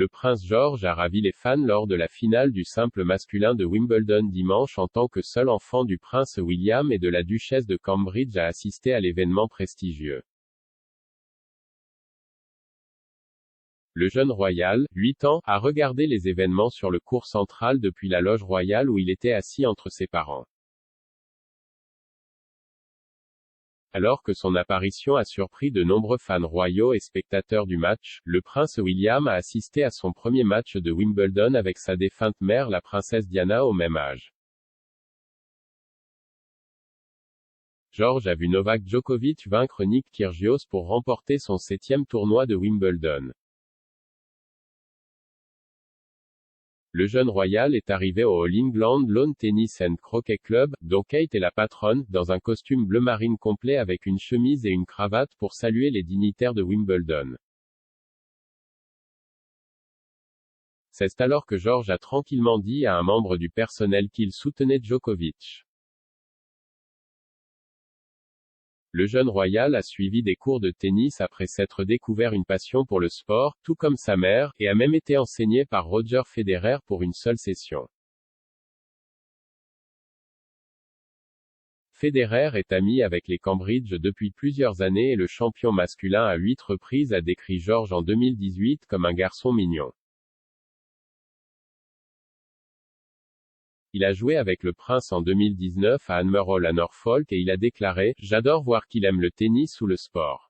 Le prince George a ravi les fans lors de la finale du simple masculin de Wimbledon dimanche en tant que seul enfant du prince William et de la duchesse de Cambridge à assister à l'événement prestigieux. Le jeune royal, 8 ans, a regardé les événements sur le cours central depuis la loge royale où il était assis entre ses parents. Alors que son apparition a surpris de nombreux fans royaux et spectateurs du match, le prince William a assisté à son premier match de Wimbledon avec sa défunte mère la princesse Diana au même âge. George a vu Novak Djokovic vaincre Nick Kyrgios pour remporter son 7e tournoi de Wimbledon. Le jeune royal est arrivé au All England Lawn Tennis and Croquet Club, dont Kate est la patronne, dans un costume bleu marine complet avec une chemise et une cravate pour saluer les dignitaires de Wimbledon. C'est alors que George a tranquillement dit à un membre du personnel qu'il soutenait Djokovic. Le jeune royal a suivi des cours de tennis après s'être découvert une passion pour le sport, tout comme sa mère, et a même été enseigné par Roger Federer pour une seule session. Federer est ami avec les Cambridge depuis plusieurs années et le champion masculin à 8 reprises a décrit George en 2018 comme un garçon mignon. Il a joué avec le prince en 2019 à Anmer Hall à Norfolk et il a déclaré « J'adore voir qu'il aime le tennis ou le sport.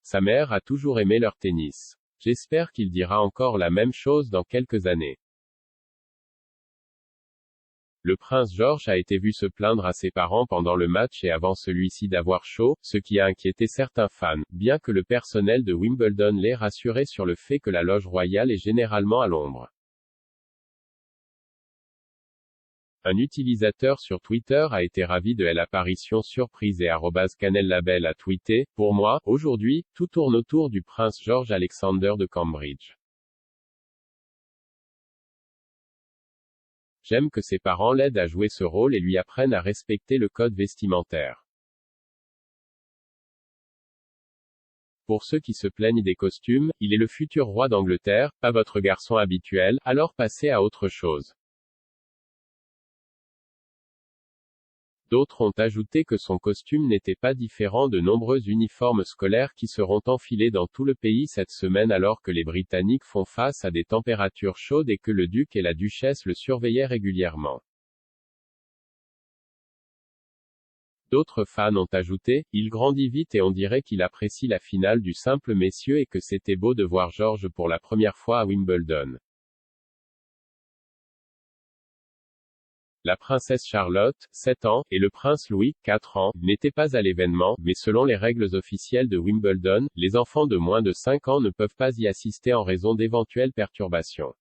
Sa mère a toujours aimé leur tennis. J'espère qu'il dira encore la même chose dans quelques années. » Le prince George a été vu se plaindre à ses parents pendant le match et avant celui-ci d'avoir chaud, ce qui a inquiété certains fans, bien que le personnel de Wimbledon l'ait rassuré sur le fait que la loge royale est généralement à l'ombre. Un utilisateur sur Twitter a été ravi de l'apparition surprise et @CanelLabel a tweeté « Pour moi, aujourd'hui, tout tourne autour du prince George Alexander de Cambridge. J'aime que ses parents l'aident à jouer ce rôle et lui apprennent à respecter le code vestimentaire. Pour ceux qui se plaignent des costumes, il est le futur roi d'Angleterre, pas votre garçon habituel, alors passez à autre chose. » D'autres ont ajouté que son costume n'était pas différent de nombreux uniformes scolaires qui seront enfilés dans tout le pays cette semaine alors que les Britanniques font face à des températures chaudes et que le duc et la duchesse le surveillaient régulièrement. D'autres fans ont ajouté « Il grandit vite et on dirait qu'il apprécie la finale du simple messieurs et que c'était beau de voir George pour la première fois à Wimbledon. » La princesse Charlotte, 7 ans, et le prince Louis, 4 ans, n'étaient pas à l'événement, mais selon les règles officielles de Wimbledon, les enfants de moins de 5 ans ne peuvent pas y assister en raison d'éventuelles perturbations.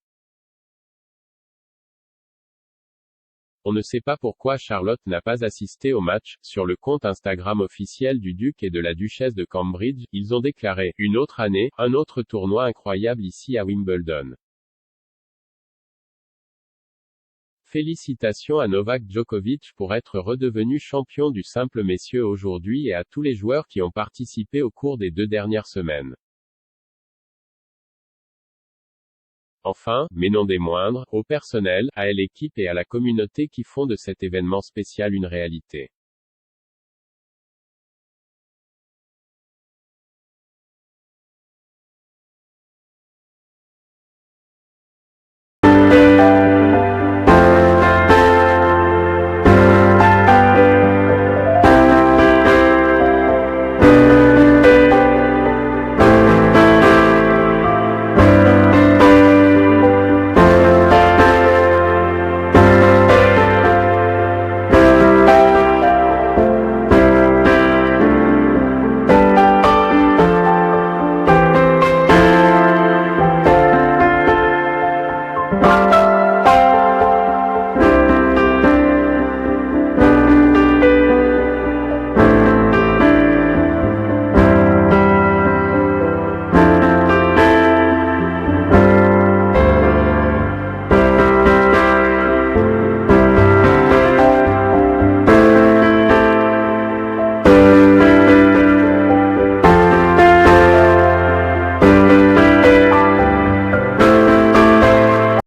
On ne sait pas pourquoi Charlotte n'a pas assisté au match. Sur le compte Instagram officiel du duc et de la duchesse de Cambridge, ils ont déclaré « Une autre année, un autre tournoi incroyable ici à Wimbledon. Félicitations à Novak Djokovic pour être redevenu champion du simple messieurs aujourd'hui et à tous les joueurs qui ont participé au cours des 2 dernières semaines. » Enfin, mais non des moindres, au personnel, à l'équipe et à la communauté qui font de cet événement spécial une réalité.